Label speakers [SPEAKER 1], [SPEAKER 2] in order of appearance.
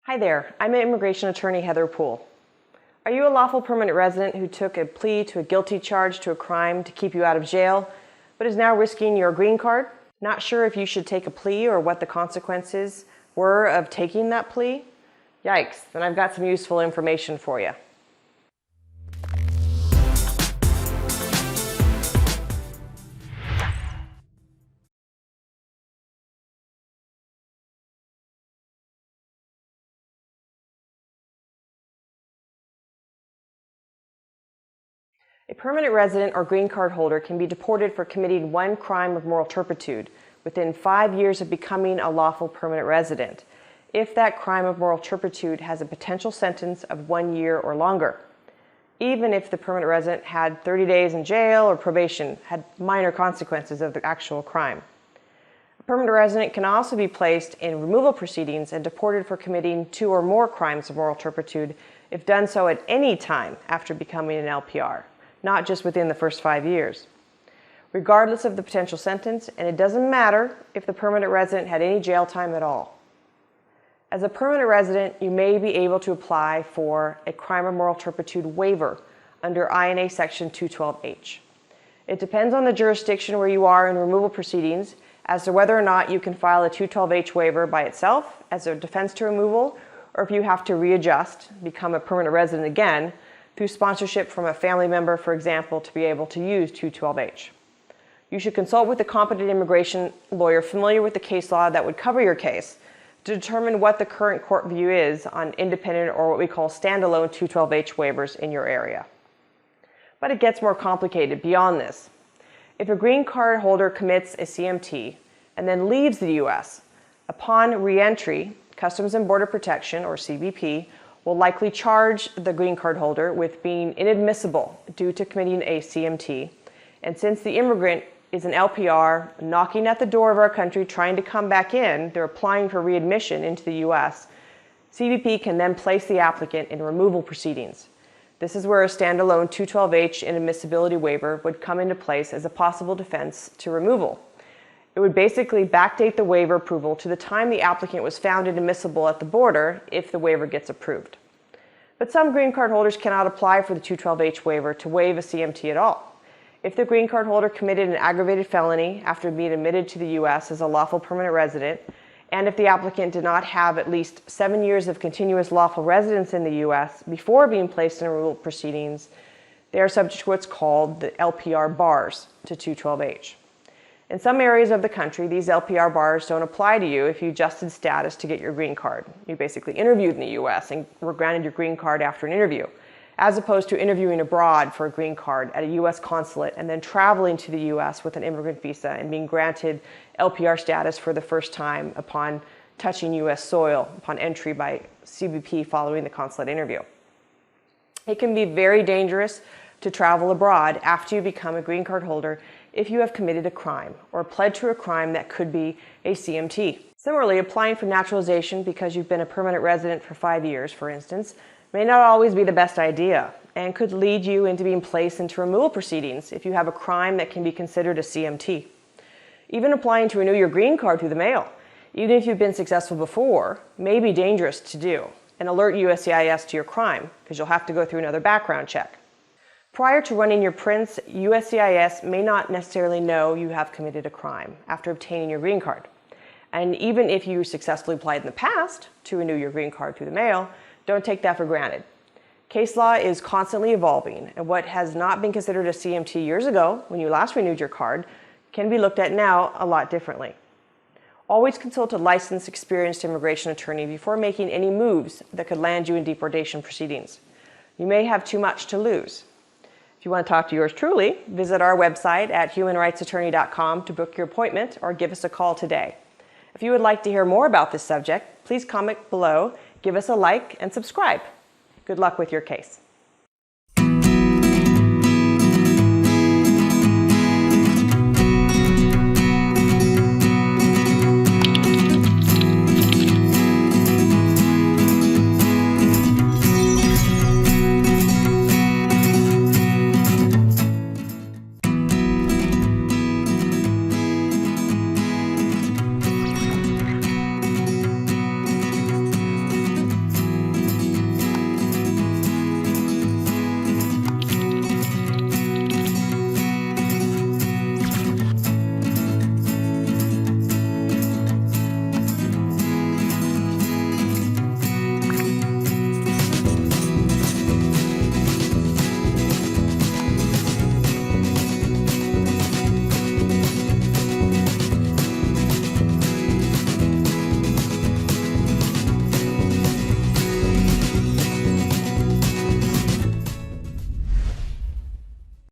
[SPEAKER 1] Hi there, I'm Immigration Attorney Heather Poole. Are you a lawful permanent resident who took a plea to a guilty charge to a crime to keep you out of jail, but is now risking your green card? Not sure if you should take a plea or what the consequences were of taking that plea? Yikes, then I've got some useful information for you. A permanent resident or green card holder can be deported for committing one crime of moral turpitude within 5 years of becoming a lawful permanent resident, if that crime of moral turpitude has a potential sentence of 1 year or longer, even if the permanent resident had 30 days in jail or probation, had minor consequences of the actual crime. A permanent resident can also be placed in removal proceedings and deported for committing 2 or more crimes of moral turpitude if done so at any time after becoming an LPR, not just within the first 5 years, regardless of the potential sentence, and it doesn't matter if the permanent resident had any jail time at all. As a permanent resident, you may be able to apply for a crime of moral turpitude waiver under INA Section 212H. It depends on the jurisdiction where you are in removal proceedings as to whether or not you can file a 212H waiver by itself as a defense to removal, or if you have to readjust, become a permanent resident again, through sponsorship from a family member, for example, to be able to use 212H. You should consult with a competent immigration lawyer familiar with the case law that would cover your case to determine what the current court view is on independent or what we call standalone 212H waivers in your area. But it gets more complicated beyond this. If a green card holder commits a CMT and then leaves the U.S., upon re-entry, Customs and Border Protection, or CBP, will likely charge the green card holder with being inadmissible due to committing a CMT. And since the immigrant is an LPR knocking at the door of our country trying to come back in, they're applying for readmission into the U.S., CBP can then place the applicant in removal proceedings. This is where a standalone 212H inadmissibility waiver would come into place as a possible defense to removal. It would basically backdate the waiver approval to the time the applicant was found inadmissible at the border if the waiver gets approved. But some green card holders cannot apply for the 212H waiver to waive a CMT at all. If the green card holder committed an aggravated felony after being admitted to the U.S. as a lawful permanent resident, and if the applicant did not have at least 7 years of continuous lawful residence in the U.S. before being placed in removal proceedings, they are subject to what's called the LPR bars to 212H. In some areas of the country, these LPR bars don't apply to you if you adjusted status to get your green card. You basically interviewed in the U.S. and were granted your green card after an interview, as opposed to interviewing abroad for a green card at a U.S. consulate and then traveling to the U.S. with an immigrant visa and being granted LPR status for the first time upon touching U.S. soil upon entry by CBP following the consulate interview. It can be very dangerous to travel abroad after you become a green card holder if you have committed a crime or pled to a crime that could be a CMT. Similarly, applying for naturalization because you've been a permanent resident for 5 years, for instance, may not always be the best idea and could lead you into being placed into removal proceedings if you have a crime that can be considered a CMT. Even applying to renew your green card through the mail, even if you've been successful before, may be dangerous to do and alert USCIS to your crime because you'll have to go through another background check. Prior to running your prints, USCIS may not necessarily know you have committed a crime after obtaining your green card. And even if you successfully applied in the past to renew your green card through the mail, don't take that for granted. Case law is constantly evolving, and what has not been considered a CMT years ago, when you last renewed your card, can be looked at now a lot differently. Always consult a licensed, experienced immigration attorney before making any moves that could land you in deportation proceedings. You may have too much to lose. If you want to talk to yours truly, visit our website at humanrightsattorney.com to book your appointment or give us a call today. If you would like to hear more about this subject, please comment below, give us a like, and subscribe. Good luck with your case.